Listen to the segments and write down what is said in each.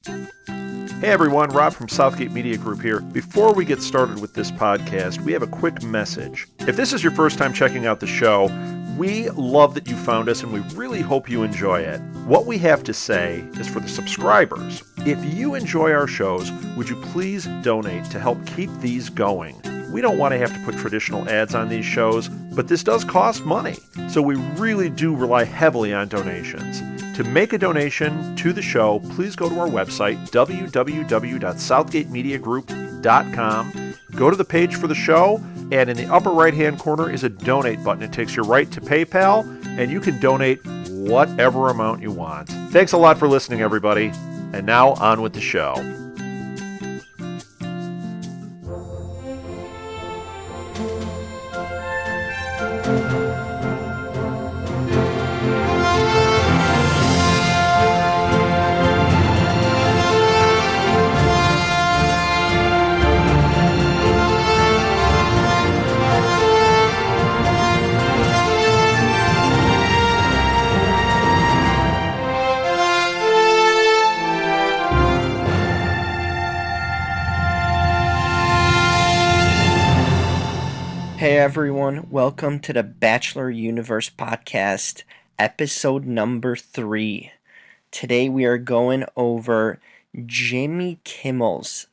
Hey everyone, Rob from Southgate Media Group here. Before we get started with this podcast, we have a quick message. If this is your first time checking out the show, we love that you found us and we really hope you enjoy it. What we have to say is for the subscribers. If you enjoy our shows, would you please donate to help keep these going? We don't want to have to put traditional ads on these shows, but this does cost money. So we really do rely heavily on donations. To make a donation to the show, please go to our website, www.southgatemediagroup.com. Go to the page for the show, and in the upper right-hand corner is a donate button. It takes you right to PayPal, and you can donate whatever amount you want. Thanks a lot for listening, everybody. And now, on with the show. Hey everyone, welcome to the Bachelor Universe podcast, episode number 3. Today we are going over Jimmy Kimmel's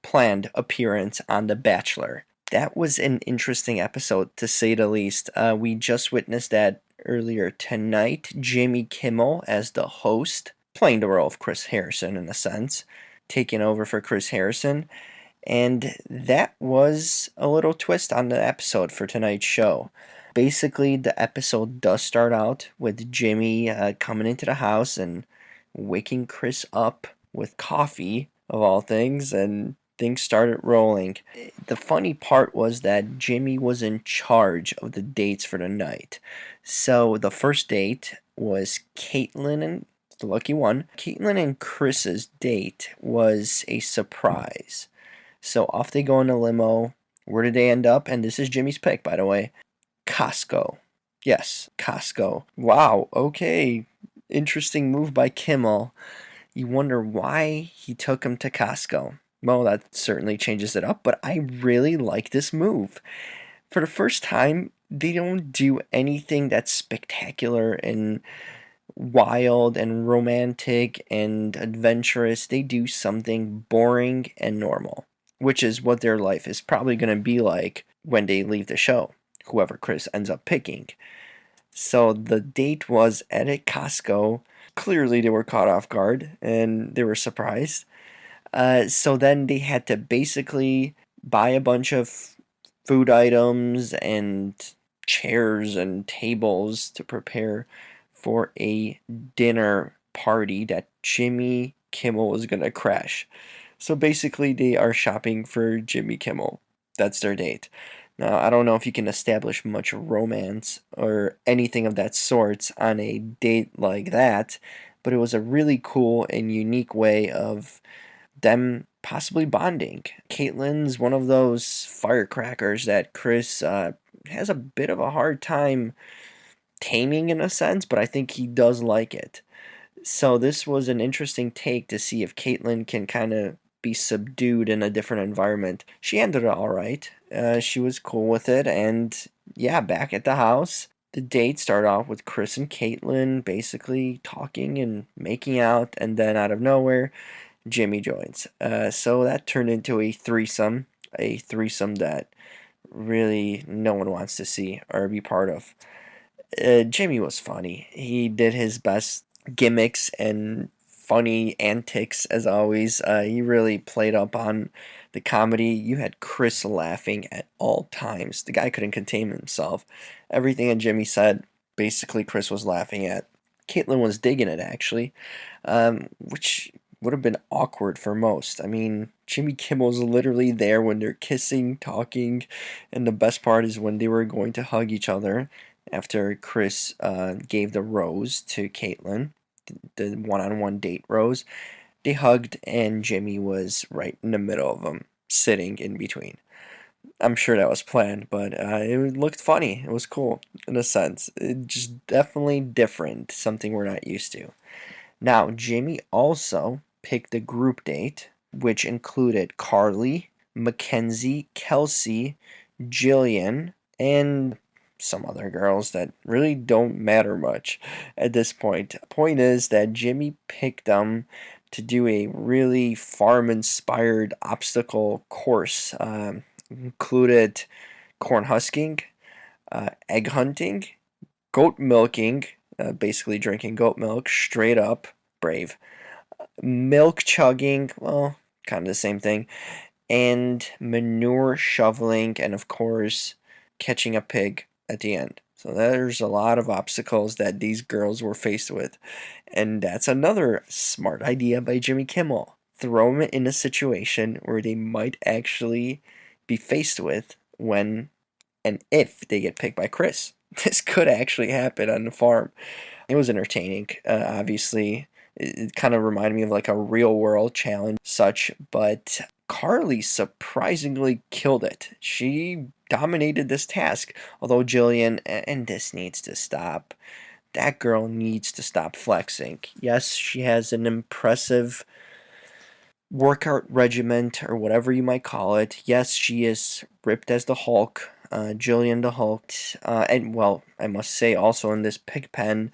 planned appearance on The Bachelor. That was an interesting episode, to say the least. We just witnessed that earlier tonight. Jimmy Kimmel, as the host, playing the role of Chris Harrison in a sense, taking over for Chris Harrison. And that was a little twist on the episode for tonight's show. Basically, the episode does start out with Jimmy coming into the house and waking Chris up with coffee, of all things, and things started rolling. The funny part was that Jimmy was in charge of the dates for the night. So the first date was Caitlin and the lucky one. Caitlin and Chris's date was a surprise. So off they go in a limo. Where did they end up? And this is Jimmy's pick, by the way. Costco. Yes, Costco. Wow, okay. Interesting move by Kimmel. You wonder why he took him to Costco. Well, that certainly changes it up, but I really like this move. For the first time, they don't do anything that's spectacular and wild and romantic and adventurous. They do something boring and normal, which is what their life is probably going to be like when they leave the show, whoever Chris ends up picking. So the date was at a Costco. Clearly they were caught off guard and they were surprised. So then they had to basically buy a bunch of food items and chairs and tables to prepare for a dinner party that Jimmy Kimmel was going to crash. So basically, they are shopping for Jimmy Kimmel. That's their date. Now, I don't know if you can establish much romance or anything of that sort on a date like that, but it was a really cool and unique way of them possibly bonding. Caitlin's one of those firecrackers that Chris has a bit of a hard time taming in a sense, but I think he does like it. So this was an interesting take to see if Caitlin can kind of be subdued in a different environment. She ended it all right. She was cool with it, and yeah, back at the house, the date started off with Chris and Caitlin basically talking and making out, and then out of nowhere, Jimmy joins. So that turned into a threesome that really no one wants to see or be part of. Jimmy was funny. He did his best gimmicks and funny antics as always. He really played up on the comedy. You had Chris laughing at all times. The guy couldn't contain himself. Everything that Jimmy said, basically Chris was laughing at. Caitlin was digging it actually, which would have been awkward for most. I mean, Jimmy Kimmel's literally there when they're kissing, talking, and the best part is when they were going to hug each other after Chris gave the rose to Caitlin, the one-on-one date rose. They hugged, and Jimmy was right in the middle of them, sitting in between. I'm sure that was planned, but it looked funny. It was cool in a sense. It just definitely different, something we're not used to. Now, Jamie also picked the group date, which included Carly, Mackenzie, Kelsey, Jillian, and some other girls that really don't matter much at this point. Point is that Jimmy picked them to do a really farm-inspired obstacle course. Included corn husking, egg hunting, goat milking, basically drinking goat milk straight up, brave, milk chugging, well, kind of the same thing, and manure shoveling, and of course, catching a pig at the end. So there's a lot of obstacles that these girls were faced with. And that's another smart idea by Jimmy Kimmel. Throw them in a situation where they might actually be faced with when and if they get picked by Chris. This could actually happen on the farm. It was entertaining, obviously. It kind of reminded me of like a real world challenge, such, but Carly surprisingly killed it. She dominated this task, although Jillian, and this needs to stop. That girl needs to stop flexing. Yes, she has an impressive workout regiment or whatever you might call it. Yes, she is ripped as the Hulk, Jillian the Hulk, and well, I must say also in this pig pen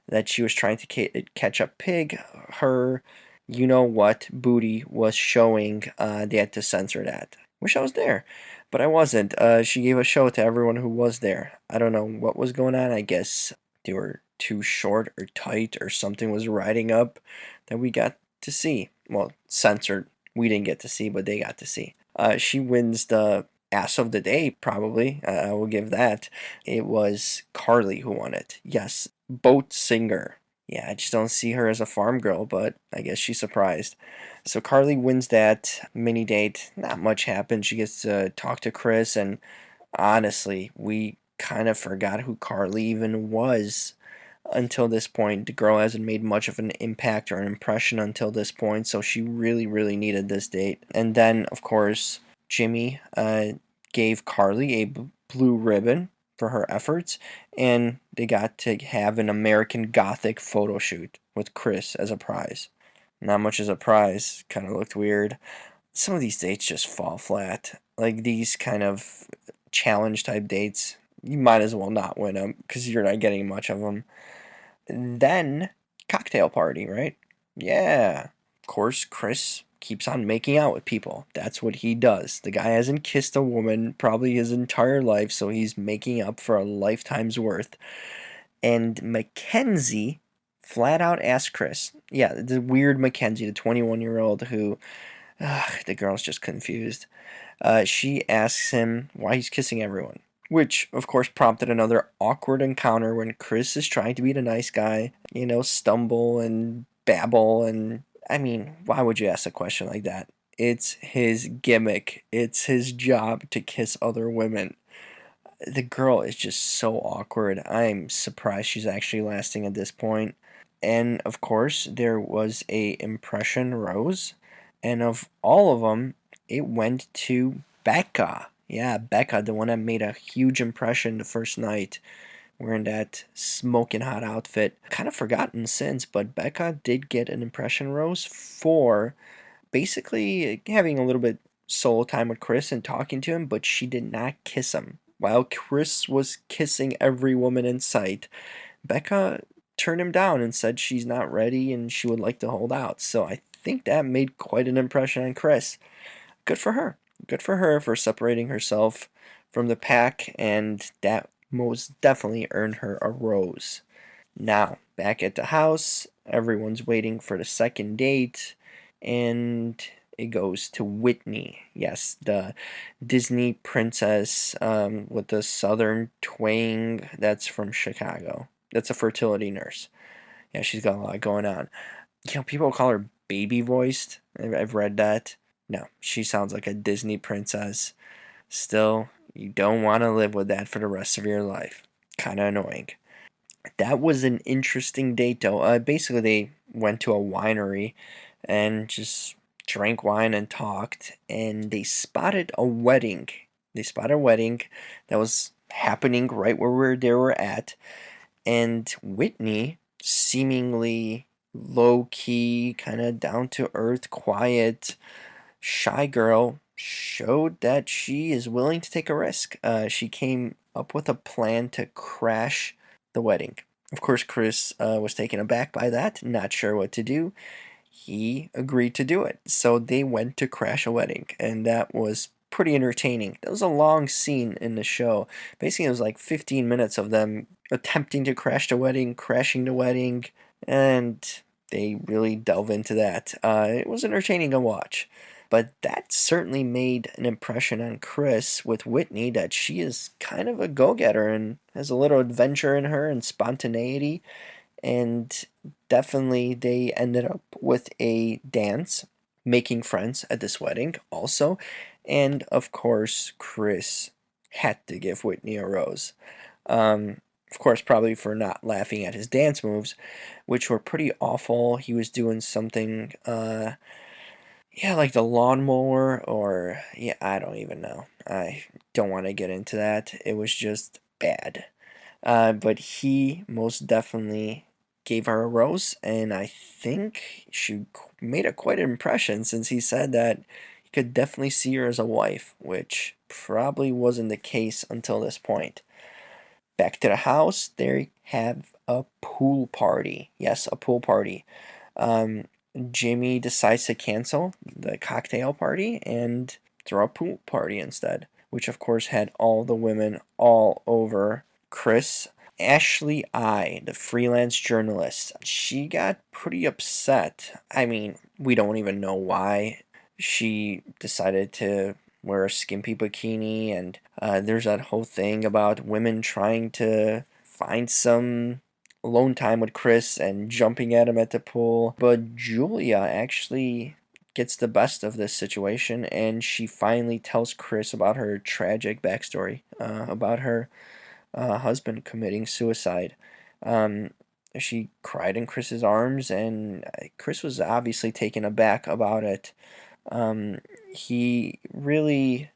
that she was trying to catch a pig, her you know what booty was showing. They had to censor that. Wish I was there, but I wasn't. She gave a show to everyone who was there. I don't know what was going on. I guess they were too short or tight or something was riding up that we got to see. Well, censored. We didn't get to see, but they got to see. She wins the ass of the day, probably. I will give that. It was Carly who won it. Yes, boat singer. Yeah, I just don't see her as a farm girl, but I guess she's surprised. So Carly wins that mini date. Not much happens. She gets to talk to Chris, and honestly, we kind of forgot who Carly even was until this point. The girl hasn't made much of an impact or an impression until this point, so she really, really needed this date. And then, of course, Jimmy gave Carly a blue ribbon for her efforts, and they got to have an American Gothic photo shoot with Chris as a prize. Not much as a prize, kind of looked weird. Some of these dates just fall flat. Like these kind of challenge type dates, you might as well not win them because you're not getting much of them. Then, cocktail party, right? Yeah. Of course, Chris keeps on making out with people. That's what he does. The guy hasn't kissed a woman probably his entire life, so he's making up for a lifetime's worth. And Mackenzie flat out asked Chris, yeah, the weird Mackenzie, the 21-year-old who, the girl's just confused. She asks him why he's kissing everyone, which of course prompted another awkward encounter when Chris is trying to be the nice guy, stumble and babble. And I mean, why would you ask a question like that? It's his gimmick, it's his job to kiss other women. The girl is just so awkward. I'm surprised she's actually lasting at this point. And of course, there was a impression rose, and of all of them, it went to Becca. Yeah, Becca, the one that made a huge impression the first night, wearing that smoking hot outfit. Kind of forgotten since, but Becca did get an impression rose for basically having a little bit solo time with Chris and talking to him, but she did not kiss him. While Chris was kissing every woman in sight, Becca turned him down and said she's not ready and she would like to hold out. So I think that made quite an impression on Chris. Good for her. Good for her for separating herself from the pack, and that most definitely earned her a rose. Now, back at the house, everyone's waiting for the second date, and it goes to Whitney. Yes, the Disney princess with the southern twang that's from Chicago. That's a fertility nurse. Yeah, she's got a lot going on. People call her baby voiced. I've read that. No, she sounds like a Disney princess. Still, you don't want to live with that for the rest of your life. Kind of annoying. That was an interesting date, though. Basically, they went to a winery and just drank wine and talked, and they spotted a wedding. They spotted a wedding that was happening right where they were at, and Whitney seemingly low-key, kind of down-to-earth, quiet, shy girl showed that she is willing to take a risk. She came up with a plan to crash the wedding. Of course, Chris was taken aback by that, not sure what to do. He agreed to do it. So they went to crash a wedding, and that was pretty entertaining. That was a long scene in the show. Basically, it was like 15 minutes of them attempting to crash the wedding, crashing the wedding, and they really delve into that. It was entertaining to watch. But that certainly made an impression on Chris with Whitney that she is kind of a go getter and has a little adventure in her and spontaneity. And definitely they ended up with a dance, making friends at this wedding also. And of course, Chris had to give Whitney a rose. Of course, probably for not laughing at his dance moves, which were pretty awful. He was doing something, yeah, like the lawnmower, or yeah, I don't even know. I don't want to get into that. It was just bad. But he most definitely gave her a rose, and I think she made a quite an impression since he said that he could definitely see her as a wife, which probably wasn't the case until this point. Back to the house, they have a pool party. Yes, a pool party. Um, Jimmy decides to cancel the cocktail party and throw a pool party instead, which of course had all the women all over Chris. Ashley I, the freelance journalist, she got pretty upset. I mean, we don't even know why she decided to wear a skimpy bikini, and there's that whole thing about women trying to find some alone time with Chris and jumping at him at the pool. But Julia actually gets the best of this situation, and she finally tells Chris about her tragic backstory, about her husband committing suicide. Um, she cried in Chris's arms, and Chris was obviously taken aback about it. He really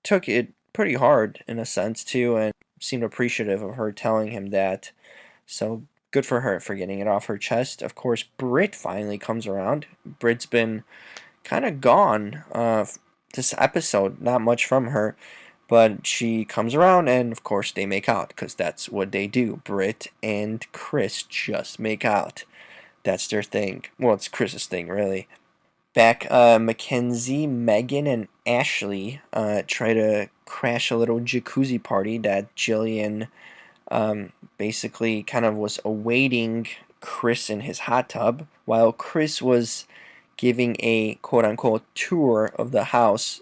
took it pretty hard in a sense too, and seemed appreciative of her telling him that. So good for her for getting it off her chest. Of course, Britt finally comes around. Britt's been kind of gone this episode, not much from her. But she comes around, and of course, they make out because that's what they do. Britt and Chris just make out. That's their thing. Well, it's Chris's thing, really. Back, Mackenzie, Megan, and Ashley try to crash a little jacuzzi party that Jillian basically kind of was awaiting Chris in his hot tub while Chris was giving a quote unquote tour of the house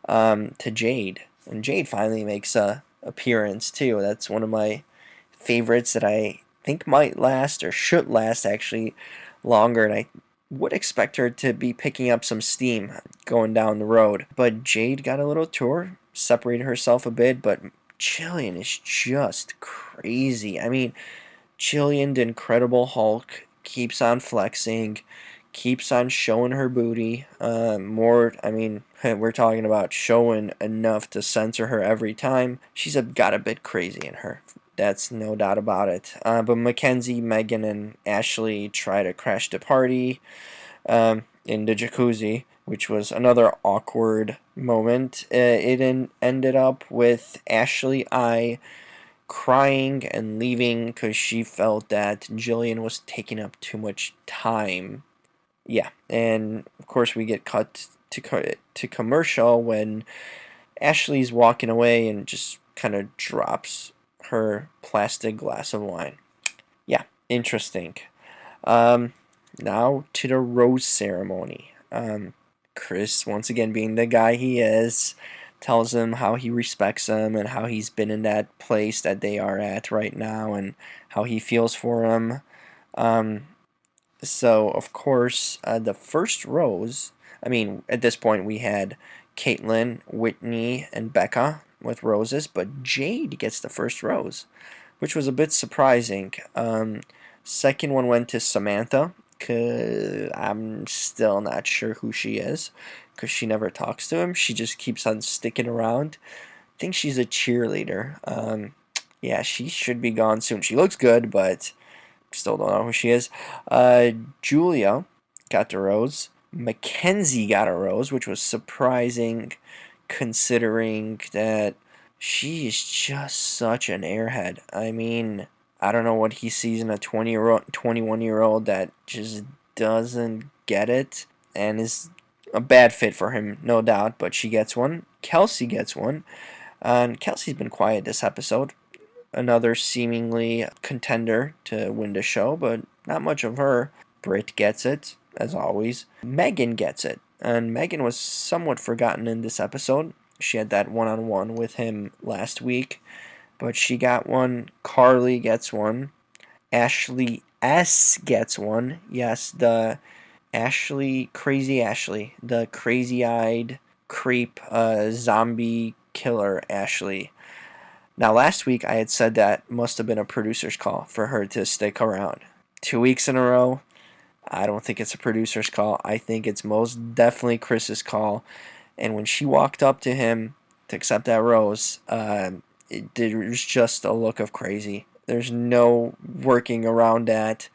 to Jade. And Jade finally makes a appearance too. That's one of my favorites that I think might last or should last actually longer. And I would expect her to be picking up some steam going down the road. But Jade got a little tour, separated herself a bit, but Jillian is just crazy. I mean, Jillian, the Incredible Hulk, keeps on flexing, keeps on showing her booty. More, I mean, we're talking about showing enough to censor her every time. She's got a bit crazy in her. That's no doubt about it. But Mackenzie, Megan, and Ashley try to crash the party in the jacuzzi, which was another awkward moment. Ended up with Ashley I crying and leaving because she felt that Jillian was taking up too much time. Yeah, and of course we get cut to commercial when Ashley's walking away and just kind of drops her plastic glass of wine. Yeah, interesting. Um, Now to the rose ceremony. Chris, once again being the guy he is, tells him how he respects him and how he's been in that place that they are at right now and how he feels for him. Um, so, of course, the first rose, I mean, at this point we had Caitlin, Whitney, and Becca with roses, but Jade gets the first rose, which was a bit surprising. Second one went to Samantha, because I'm still not sure who she is, because she never talks to him. She just keeps on sticking around. I think she's a cheerleader. Yeah, she should be gone soon. She looks good, but Still don't know who she is. Julia got the rose. Mackenzie got a rose, which was surprising considering that she is just such an airhead. I mean, I don't know what he sees in a 21-year-old that just doesn't get it and is a bad fit for him, no doubt, but she gets one. Kelsey gets one. And Kelsey's been quiet this episode. Another seemingly contender to win the show, but not much of her. Britt gets it, as always. Megan gets it, and Megan was somewhat forgotten in this episode. She had that one-on-one with him last week, but she got one. Carly gets one. Ashley S gets one. Yes, the Crazy Ashley, the crazy-eyed creep zombie killer Ashley. Now, last week I had said that must have been a producer's call for her to stick around. 2 weeks in a row, I don't think it's a producer's call. I think it's most definitely Chris's call. And when she walked up to him to accept that rose, there's just a look of crazy. There's no working around that.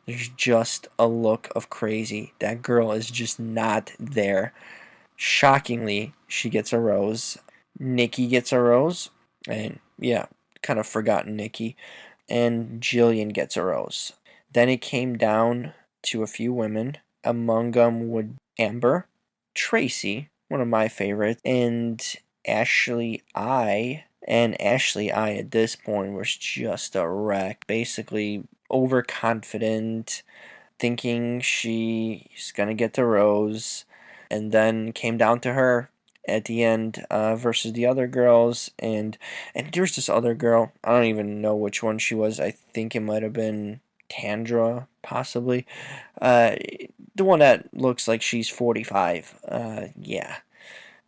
There's just a look of crazy. That girl is just not there. Shockingly, she gets a rose. Nikki gets a rose. And yeah, kind of forgotten Nikki. And Jillian gets a rose. Then it came down to a few women. Among them would Amber, Tracy, one of my favorites, and Ashley I. And Ashley I at this point was just a wreck. Basically overconfident, thinking she's gonna get the rose, and then came down to her at the end versus the other girls, and there's this other girl. I don't even know which one she was. I think it might have been Tandra, possibly. Uh, the one that looks like she's 45. Yeah,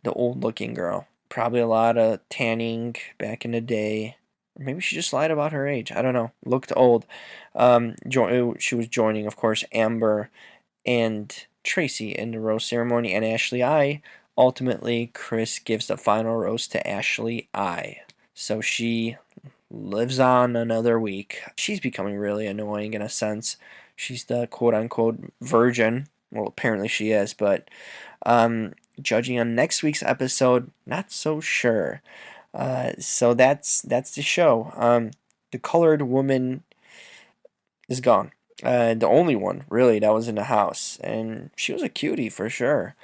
the old-looking girl. Probably a lot of tanning back in the day. Maybe she just lied about her age. I don't know. Looked old. She was joining, of course, Amber and Tracy in the rose ceremony, and Ashley I. Ultimately, Chris gives the final rose to Ashley I. So she lives on another week. She's becoming really annoying in a sense. She's the quote unquote virgin. Well, apparently she is, but judging on next week's episode, not so sure. So that's the show. The colored woman is gone. The only one really that was in the house, and she was a cutie for sure.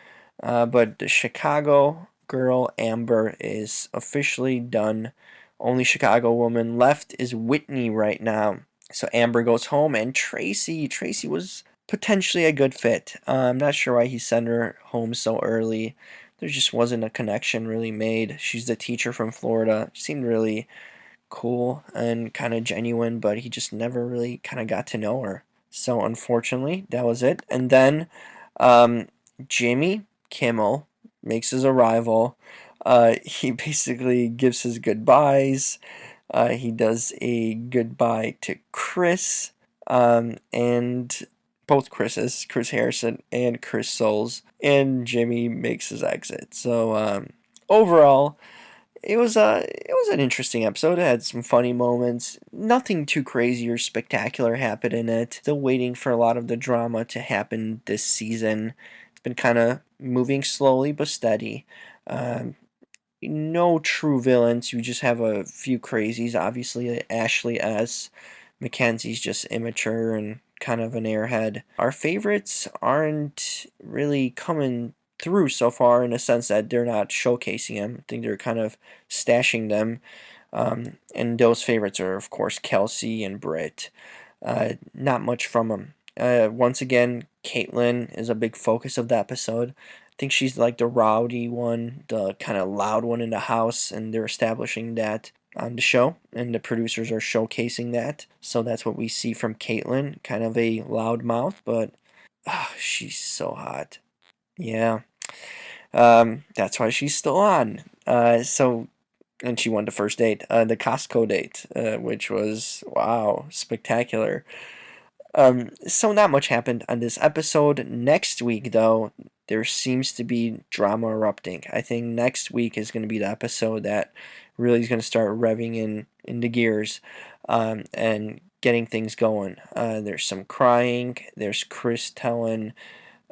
But the Chicago girl Amber is officially done. Only Chicago woman left is Whitney right now. So Amber goes home, and Tracy was potentially a good fit. I'm not sure why he sent her home so early. There just wasn't a connection really made. She's the teacher from Florida. She seemed really cool and kind of genuine, but he just never really kind of got to know her. So unfortunately, that was it. And then Jimmy Kimmel makes his arrival. He basically gives his goodbyes. He does a goodbye to Chris, and both Chris's, Chris Harrison and Chris Soules, and Jimmy makes his exit. So overall, it was an interesting episode. It had some funny moments. Nothing too crazy or spectacular happened in it. Still waiting for a lot of the drama to happen this season. It's been kind of moving slowly but steady. Um, no true villains. You just have a few crazies. Obviously, Ashley S. Mackenzie's just immature and kind of an airhead. Our favorites aren't really coming through so far in a sense that they're not showcasing them. I think they're kind of stashing them. And those favorites are, of course, Kelsey and Britt. Not much from them. Once again, Caitlyn is a big focus of the episode. I think she's like the rowdy one, the kind of loud one in the house, and they're establishing that on the show, and the producers are showcasing that. So that's what we see from Caitlyn, kind of a loud mouth, but she's so hot. Yeah. That's why she's still on. And she won the first date, the Costco date, which was, wow, spectacular. So not much happened on this episode. Next week, though, there seems to be drama erupting. I think next week is going to be the episode that really is going to start revving in the gears, and getting things going. There's some crying. There's Chris telling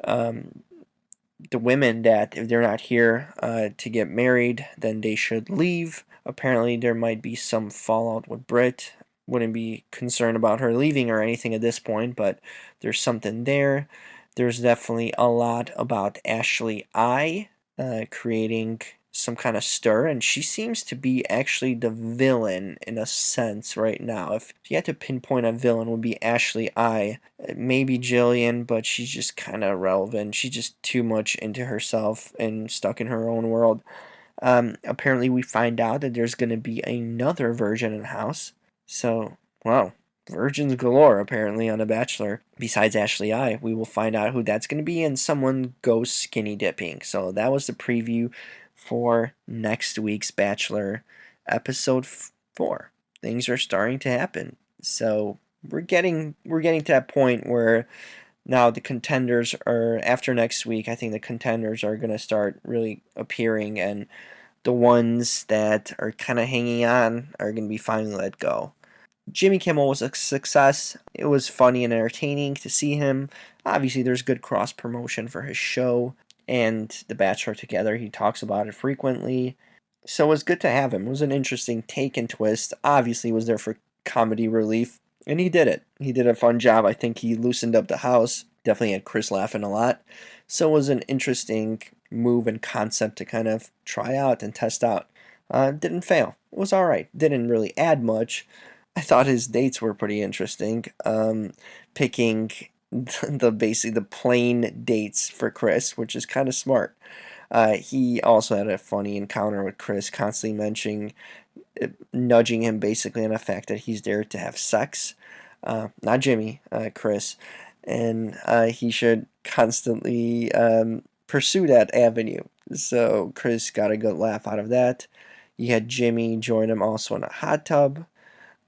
the women that if they're not here to get married, then they should leave. Apparently, there might be some fallout with Britt. Wouldn't be concerned about her leaving or anything at this point, but there's something there. There's definitely a lot about Ashley creating some kind of stir, and she seems to be actually the villain in a sense right now. If you had to pinpoint a villain, it would be Ashley maybe Jillian, but she's just kind of irrelevant. She's just too much into herself and stuck in her own world. Apparently, we find out that there's going to be another virgin in the house. So, wow, virgins galore apparently on The Bachelor. Besides Ashley we will find out who that's going to be, and someone goes skinny dipping. So that was the preview for next week's Bachelor, episode 4. Things are starting to happen. So we're getting to that point where now the contenders are, after next week, I think the contenders are going to start really appearing, and the ones that are kind of hanging on are going to be finally let go. Jimmy Kimmel was a success. It was funny and entertaining to see him. Obviously, there's good cross promotion for his show and The Bachelor together. He talks about it frequently. So it was good to have him. It was an interesting take and twist. Obviously, was there for comedy relief, and he did it. He did a fun job. I think he loosened up the house. Definitely had Chris laughing a lot. So it was an interesting move and concept to kind of try out and test out. Didn't fail. It was all right. Didn't really add much. I thought his dates were pretty interesting. Picking basically the plain dates for Chris, which is kind of smart. He also had a funny encounter with Chris, constantly nudging him basically on the fact that he's there to have sex. Not Jimmy, Chris. And he should constantly pursue that avenue. So Chris got a good laugh out of that. You had Jimmy join him also in a hot tub.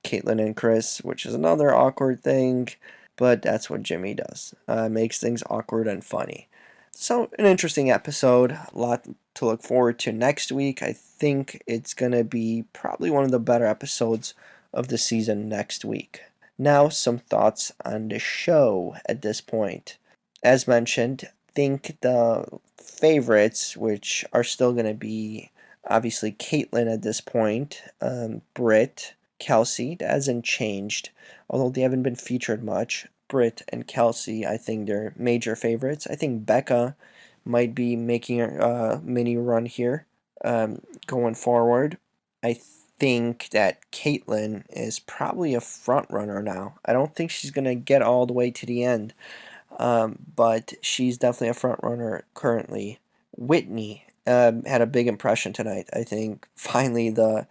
Caitlin and Chris, which is another awkward thing, but that's what Jimmy does. Makes things awkward and funny. So, an interesting episode. A lot to look forward to next week. I think it's going to be probably one of the better episodes of the season next week. Now, some thoughts on the show at this point. As mentioned, think the favorites, which are still going to be obviously Caitlin at this point, Britt, Kelsey, that hasn't changed, although they haven't been featured much. Britt and Kelsey, I think they're major favorites. I think Becca might be making a mini run here going forward. I think that Caitlyn is probably a front runner now. I don't think she's going to get all the way to the end, but she's definitely a front runner currently. Whitney had a big impression tonight. I think finally the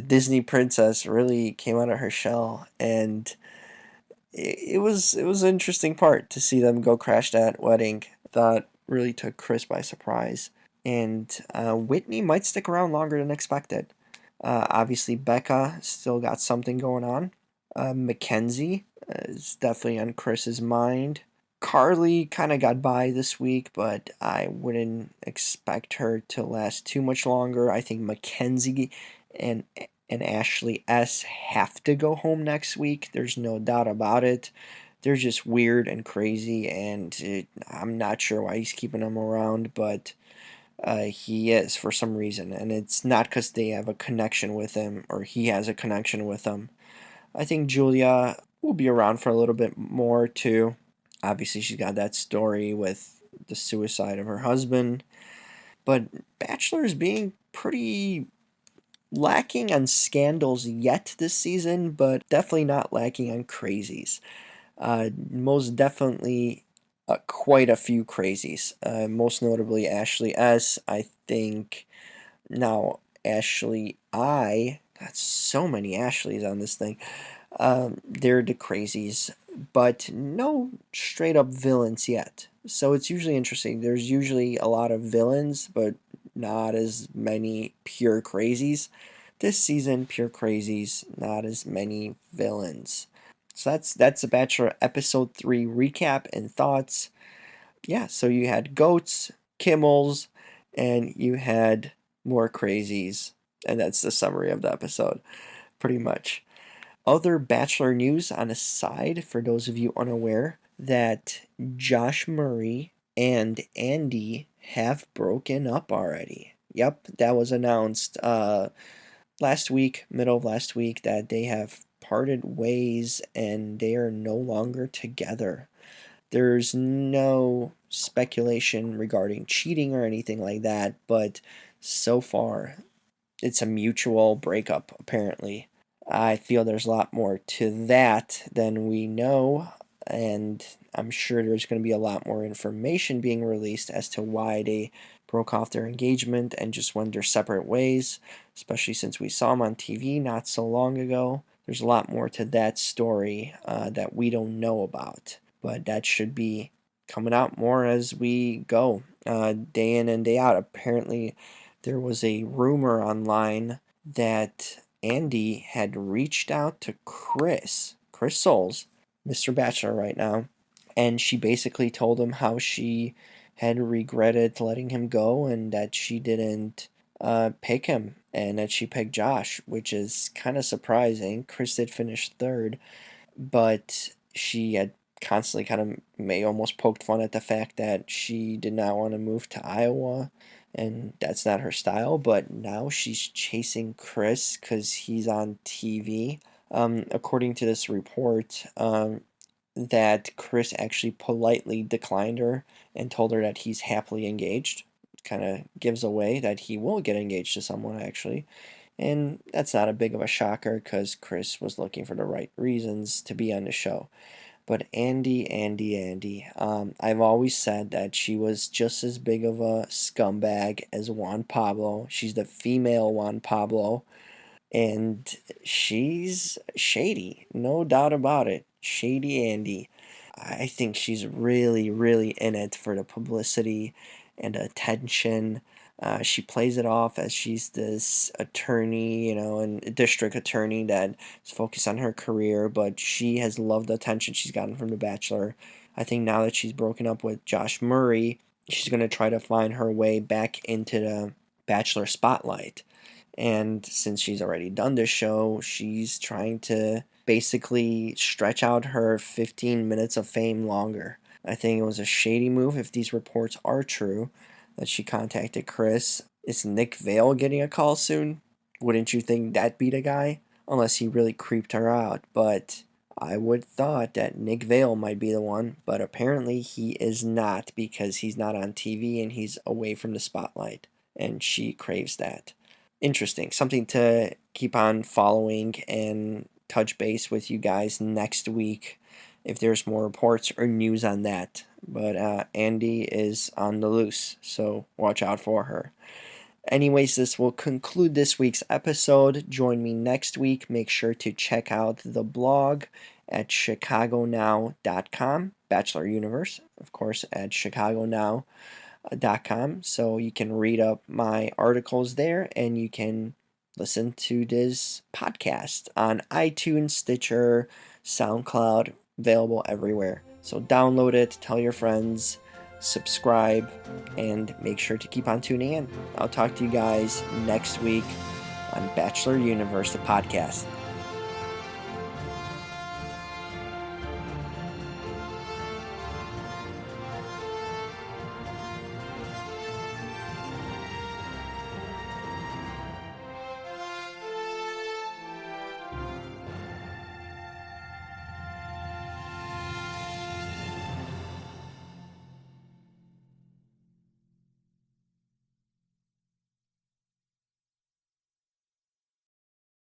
Disney princess really came out of her shell, and it was an interesting part to see them go crash that wedding. That really took Chris by surprise, and Whitney might stick around longer than expected. Obviously, Becca still got something going on. Mackenzie is definitely on Chris's mind. Carly kind of got by this week, but I wouldn't expect her to last too much longer. I think Mackenzie and Ashley S have to go home next week. There's no doubt about it. They're just weird and crazy, and I'm not sure why he's keeping them around, but he is for some reason, and it's not because they have a connection with him or he has a connection with them. I think Julia will be around for a little bit more too. Obviously, she's got that story with the suicide of her husband, but Bachelor is being pretty lacking on scandals yet this season, but definitely not lacking on crazies. Most definitely quite a few crazies. Most notably Ashley S. I think now Ashley got so many Ashleys on this thing. They're the crazies, but no straight up villains yet. So it's usually interesting. There's usually a lot of villains, but not as many pure crazies. This season, pure crazies, not as many villains. So that's the Bachelor episode 3 recap and thoughts. Yeah, so you had goats, Kimmels, and you had more crazies, and that's the summary of the episode, pretty much. Other Bachelor news on a side, for those of you unaware, that Josh Murray and Andy have broken up already. Yep, that was announced last week, middle of last week, that they have parted ways and they are no longer together. There's no speculation regarding cheating or anything like that, but so far it's a mutual breakup, apparently. I feel there's a lot more to that than we know, and I'm sure there's going to be a lot more information being released as to why they broke off their engagement and just went their separate ways, especially since we saw them on TV not so long ago. There's a lot more to that story that we don't know about, but that should be coming out more as we go, day in and day out. Apparently, there was a rumor online that Andy had reached out to Chris Soules, Mr. Bachelor right now, and she basically told him how she had regretted letting him go and that she didn't pick him and that she picked Josh, which is kind of surprising. Chris did finish third, but she had constantly kind of may almost poked fun at the fact that she did not want to move to Iowa and that's not her style, but now she's chasing Chris because he's on TV. According to this report, that Chris actually politely declined her and told her that he's happily engaged. Kind of gives away that he will get engaged to someone, actually. And that's not a big of a shocker because Chris was looking for the right reasons to be on the show. But Andy, I've always said that she was just as big of a scumbag as Juan Pablo. She's the female Juan Pablo, and she's shady, no doubt about it. Shady Andy. I think she's really, really in it for the publicity and attention. She plays it off as she's this attorney, and district attorney that is focused on her career, but she has loved the attention she's gotten from The Bachelor. I think now that she's broken up with Josh Murray, she's going to try to find her way back into the Bachelor spotlight. And since she's already done this show, she's trying to basically stretch out her 15 minutes of fame longer. I think it was a shady move if these reports are true that she contacted Chris. Is Nick Vale getting a call soon? Wouldn't you think that'd be the guy? Unless he really creeped her out. But I would thought that Nick Vale might be the one, but apparently he is not because he's not on TV and he's away from the spotlight. And she craves that. Interesting. Something to keep on following and touch base with you guys next week if there's more reports or news on that. But Andy is on the loose, so watch out for her. Anyways, this will conclude this week's episode. Join me next week. Make sure to check out the blog at chicagonow.com, Bachelor Universe, of course, at chicagonow.com. So you can read up my articles there and you can listen to this podcast on iTunes, Stitcher, SoundCloud, available everywhere. So download it, tell your friends, subscribe, and make sure to keep on tuning in. I'll talk to you guys next week on Bachelor Universe, the podcast.